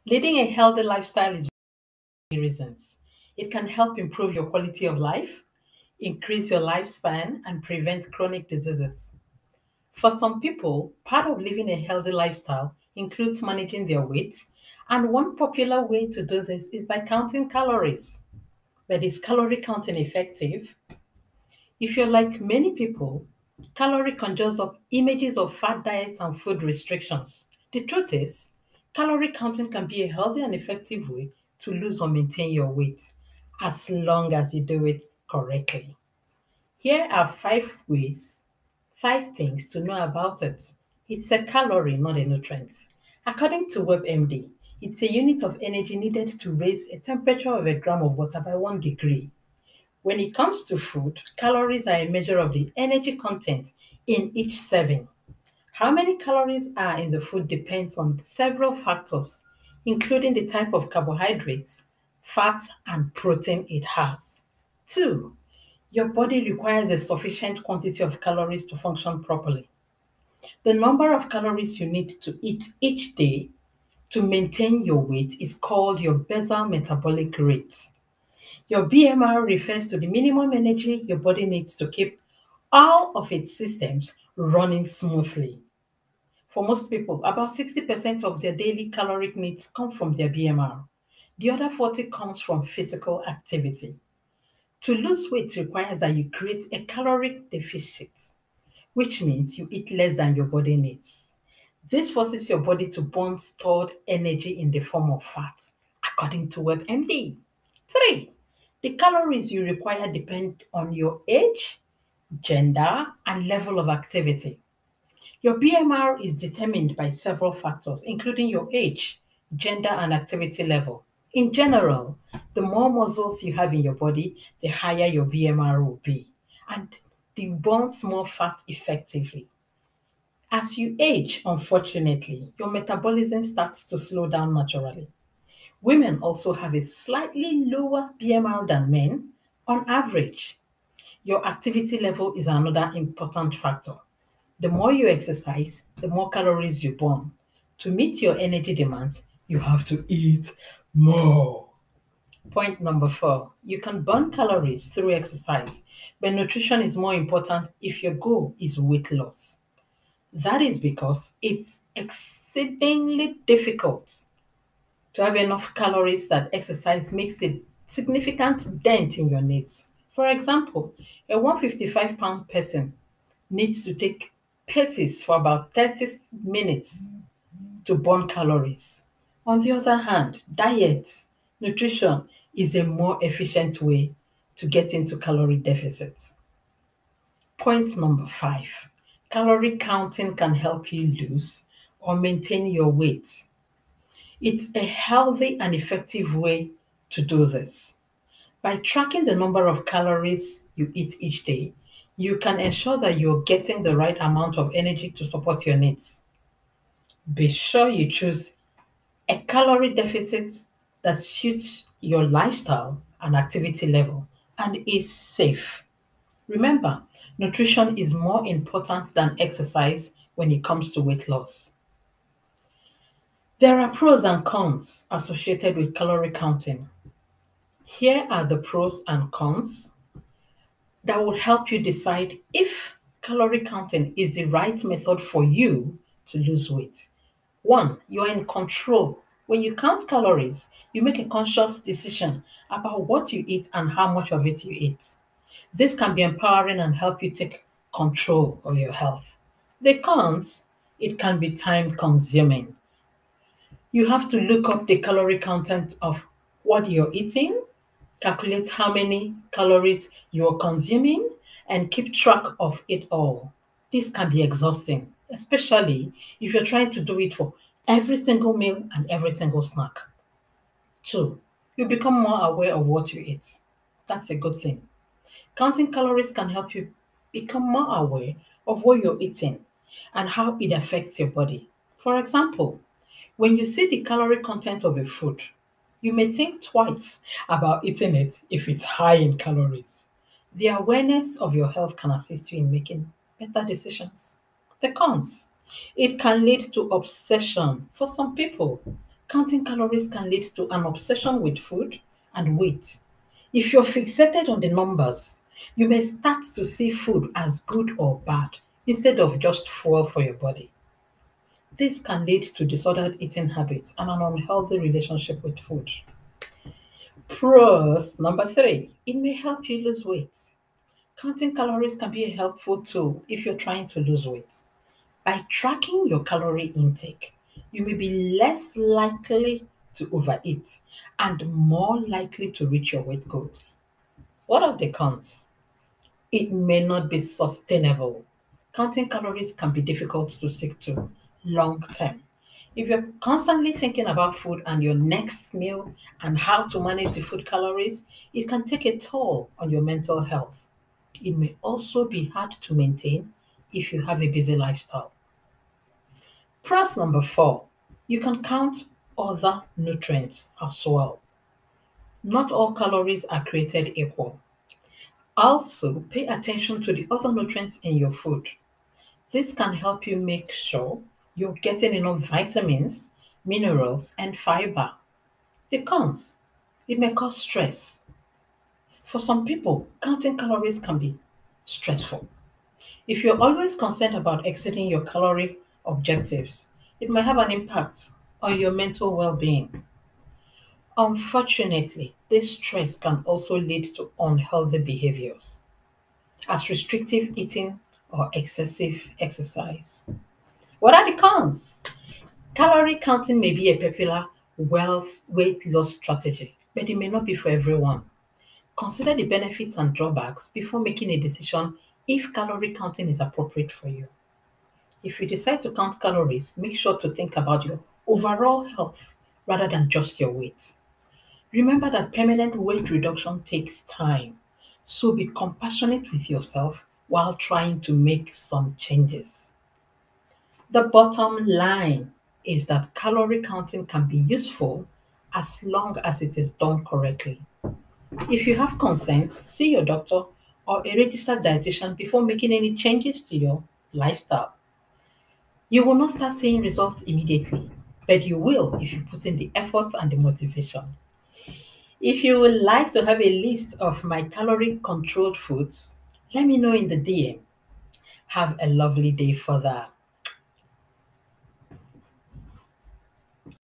Leading a healthy lifestyle is many reasons. It can help improve your quality of life, increase your lifespan, and prevent chronic diseases. For some people, part of living a healthy lifestyle includes managing their weight, and one popular way to do this is by counting calories. But is calorie counting effective? If you're like many people, calorie conjures up images of fad diets and food restrictions. The truth is, calorie counting can be a healthy and effective way to lose or maintain your weight, as long as you do it correctly. Here are 5 things to know about it. It's a calorie, not a nutrient. According to WebMD, it's a unit of energy needed to raise a temperature of a gram of water by 1 degree. When it comes to food, calories are a measure of the energy content in each serving. How many calories are in the food depends on several factors, including the type of carbohydrates, fat, and protein it has. 2. Your body requires a sufficient quantity of calories to function properly. The number of calories you need to eat each day to maintain your weight is called your basal metabolic rate. Your BMR refers to the minimum energy your body needs to keep all of its systems running smoothly. For most people, about 60% of their daily caloric needs come from their BMR. The other 40 comes from physical activity. To lose weight requires that you create a caloric deficit, which means you eat less than your body needs. This forces your body to burn stored energy in the form of fat, according to WebMD. 3. The calories you require depend on your age, gender, and level of activity. Your BMR is determined by several factors, including your age, gender, and activity level. In general, the more muscles you have in your body, the higher your BMR will be, and it burns more fat effectively. As you age, unfortunately, your metabolism starts to slow down naturally. Women also have a slightly lower BMR than men on average. Your activity level is another important factor. The more you exercise, the more calories you burn. To meet your energy demands, you have to eat more. Point number 4. You can burn calories through exercise, but nutrition is more important if your goal is weight loss. That is because it's exceedingly difficult to have enough calories that exercise makes a significant dent in your needs. For example, a 155-pound person needs to take paces for about 30 minutes to burn calories. On the other hand, diet, nutrition is a more efficient way to get into calorie deficits. Point number 5. Calorie counting can help you lose or maintain your weight. It's a healthy and effective way to do this. By tracking the number of calories you eat each day, you can ensure that you're getting the right amount of energy to support your needs. Be sure you choose a calorie deficit that suits your lifestyle and activity level and is safe. Remember, nutrition is more important than exercise when it comes to weight loss. There are pros and cons associated with calorie counting. Here are the pros and cons that will help you decide if calorie counting is the right method for you to lose weight. 1. You are in control. When you count calories, you make a conscious decision about what you eat and how much of it you eat. This can be empowering and help you take control of your health. The cons, it can be time consuming. You have to look up the calorie content of what you're eating, calculate how many calories you're consuming, and keep track of it all. This can be exhausting, especially if you're trying to do it for every single meal and every single snack. 2. You become more aware of what you eat. That's a good thing. Counting calories can help you become more aware of what you're eating and how it affects your body. For example, when you see the calorie content of a food, you may think twice about eating it if it's high in calories. The awareness of your health can assist you in making better decisions. The cons. It can lead to obsession for some people. Counting calories can lead to an obsession with food and weight. If you're fixated on the numbers, you may start to see food as good or bad instead of just fuel for your body. This can lead to disordered eating habits and an unhealthy relationship with food. Pros number three, it may help you lose weight. Counting calories can be a helpful tool if you're trying to lose weight. By tracking your calorie intake, you may be less likely to overeat and more likely to reach your weight goals. What are the cons? It may not be sustainable. Counting calories can be difficult to stick to long term. If you're constantly thinking about food and your next meal and how to manage the food calories, it can take a toll on your mental health. It may also be hard to maintain if you have a busy lifestyle. Pros number four, you can count other nutrients as well. Not all calories are created equal. Also, pay attention to the other nutrients in your food. This can help you make sure you're getting enough vitamins, minerals, and fiber. The cons, it may cause stress. For some people, counting calories can be stressful. If you're always concerned about exceeding your calorie objectives, it may have an impact on your mental well being. Unfortunately, this stress can also lead to unhealthy behaviors, as restrictive eating or excessive exercise. What are the cons? Calorie counting may be a popular weight loss strategy, but it may not be for everyone. Consider the benefits and drawbacks before making a decision if calorie counting is appropriate for you. If you decide to count calories, make sure to think about your overall health rather than just your weight. Remember that permanent weight reduction takes time, so be compassionate with yourself while trying to make some changes. The bottom line is that calorie counting can be useful as long as it is done correctly. If you have concerns, see your doctor or a registered dietitian before making any changes to your lifestyle. You will not start seeing results immediately, but you will if you put in the effort and the motivation. If you would like to have a list of my calorie controlled foods, let me know in the DM. Have a lovely day further.